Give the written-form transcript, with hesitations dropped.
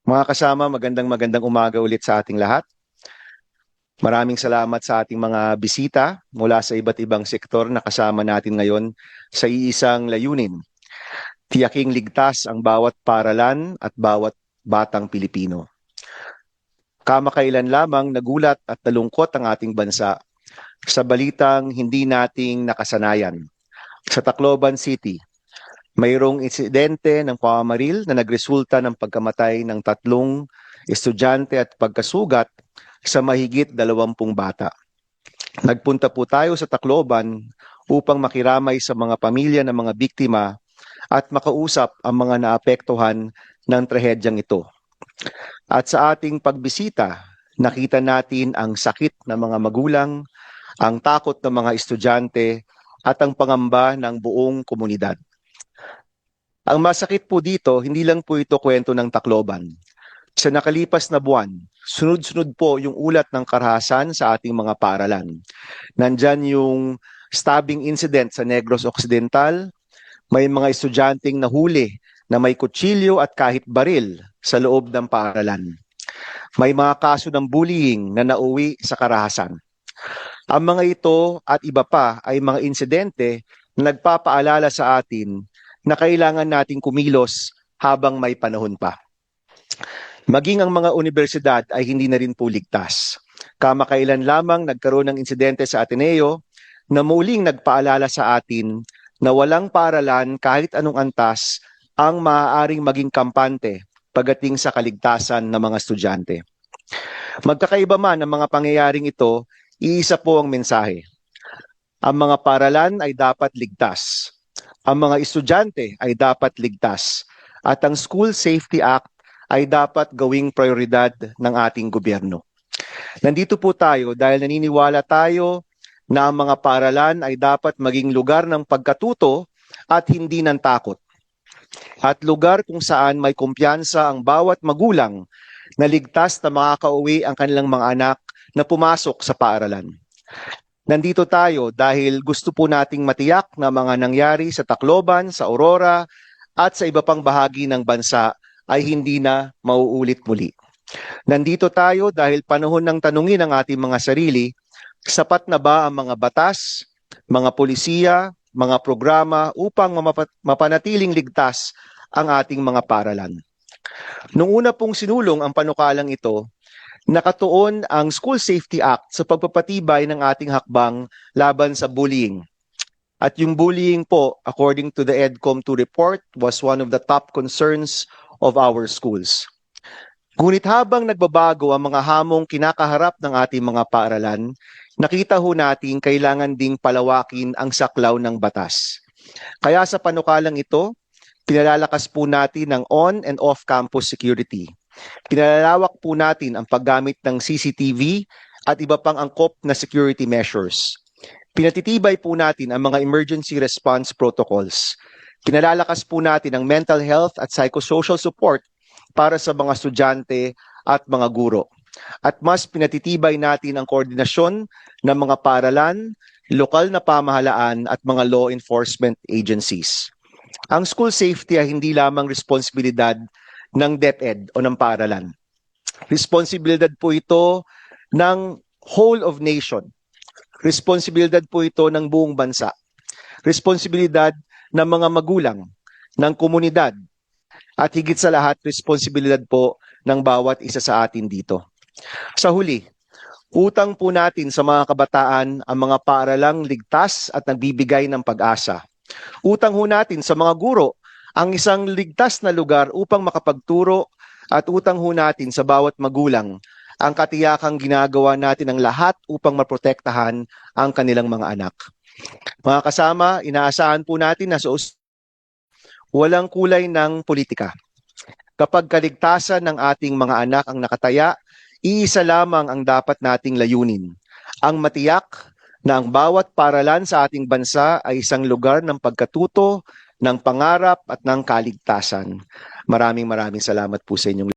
Mga kasama, magandang umaga ulit sa ating lahat. Maraming salamat sa ating mga bisita mula sa iba't ibang sektor na kasama natin ngayon sa iisang layunin. Tiyaking ligtas ang bawat paaralan at bawat batang Pilipino. Kamakailan lamang nagulat at nalungkot ang ating bansa sa balitang hindi nating nakasanayan. Sa Tacloban City, mayroong insidente ng pamamaril na nagresulta ng pagkamatay ng 3 estudyante at pagkasugat sa mahigit 20 bata. Nagpunta po tayo sa Tacloban upang makiramay sa mga pamilya ng mga biktima at makausap ang mga naapektuhan ng trahedyang ito. At sa ating pagbisita, nakita natin ang sakit ng mga magulang, ang takot ng mga estudyante at ang pangamba ng buong komunidad. Ang masakit po dito, hindi lang po ito kwento ng Tacloban. Sa nakalipas na buwan, sunod-sunod po yung ulat ng karahasan sa ating mga paaralan. Nandyan yung stabbing incident sa Negros Occidental, may mga estudyanteng nahuli na may kutsilyo at kahit baril sa loob ng paaralan. May mga kaso ng bullying na nauwi sa karahasan. Ang mga ito at iba pa ay mga insidente na nagpapaalala sa atin na kailangan nating kumilos habang may panahon pa. Maging ang mga universidad ay hindi na rin po ligtas. Kamakailan lamang nagkaroon ng insidente sa Ateneo na muling nagpaalala sa atin na walang paaralan kahit anong antas ang maaaring maging kampante pagdating sa kaligtasan ng mga estudyante. Magkakaiba man ang mga pangyayaring ito, iisa po ang mensahe. Ang mga paaralan ay dapat ligtas. Ang mga estudyante ay dapat ligtas. At ang School Safety Act ay dapat gawing prioridad ng ating gobyerno. Nandito po tayo dahil naniniwala tayo na ang mga paaralan ay dapat maging lugar ng pagkatuto at hindi ng takot. At lugar kung saan may kumpiyansa ang bawat magulang na ligtas na makakauwi ang kanilang mga anak na pumasok sa paaralan. Nandito tayo dahil gusto po nating matiyak na mga nangyari sa Tacloban, sa Aurora at sa iba pang bahagi ng bansa ay hindi na mauulit muli. Nandito tayo dahil panahon ng tanungin ang ating mga sarili, sapat na ba ang mga batas, mga polisiya, mga programa upang mapanatiling ligtas ang ating mga paaralan. Nung una pong sinulong ang panukalang ito, nakatuon ang School Safety Act sa pagpapatibay ng ating hakbang laban sa bullying. At yung bullying po, according to the EDCOM2 report, was one of the top concerns of our schools. Ngunit habang nagbabago ang mga hamong kinakaharap ng ating mga paaralan, nakita ho natin kailangan ding palawakin ang saklaw ng batas. Kaya sa panukalang ito, pinalalakas po natin ang on- and off-campus security. Pinalalawak po natin ang paggamit ng CCTV at iba pang angkop na security measures. Pinatitibay po natin ang mga emergency response protocols. Pinalalakas po natin ang mental health at psychosocial support para sa mga estudyante at mga guro. At mas pinatitibay natin ang koordinasyon ng mga paaralan, lokal na pamahalaan at mga law enforcement agencies. Ang school safety ay hindi lamang responsibilidad ng DepEd o ng paaralan. Responsibilidad po ito ng whole of nation. Responsibilidad po ito ng buong bansa. Responsibilidad ng mga magulang, ng komunidad, at higit sa lahat, responsibilidad po ng bawat isa sa atin dito. Sa huli, utang po natin sa mga kabataan ang mga paaralang ligtas at nagbibigay ng pag-asa. Utang ho natin sa mga guro ang isang ligtas na lugar upang makapagturo at utang ho natin sa bawat magulang ang katiyakang ginagawa natin ang lahat upang maprotektahan ang kanilang mga anak. Mga kasama, inaasahan po natin na walang kulay ng politika. Kapag kaligtasan ng ating mga anak ang nakataya, iisa lamang ang dapat nating layunin. Ang matiyak na ang bawat paaralan sa ating bansa ay isang lugar ng pagkatuto, ng pangarap at ng kaligtasan. Maraming salamat po sa inyong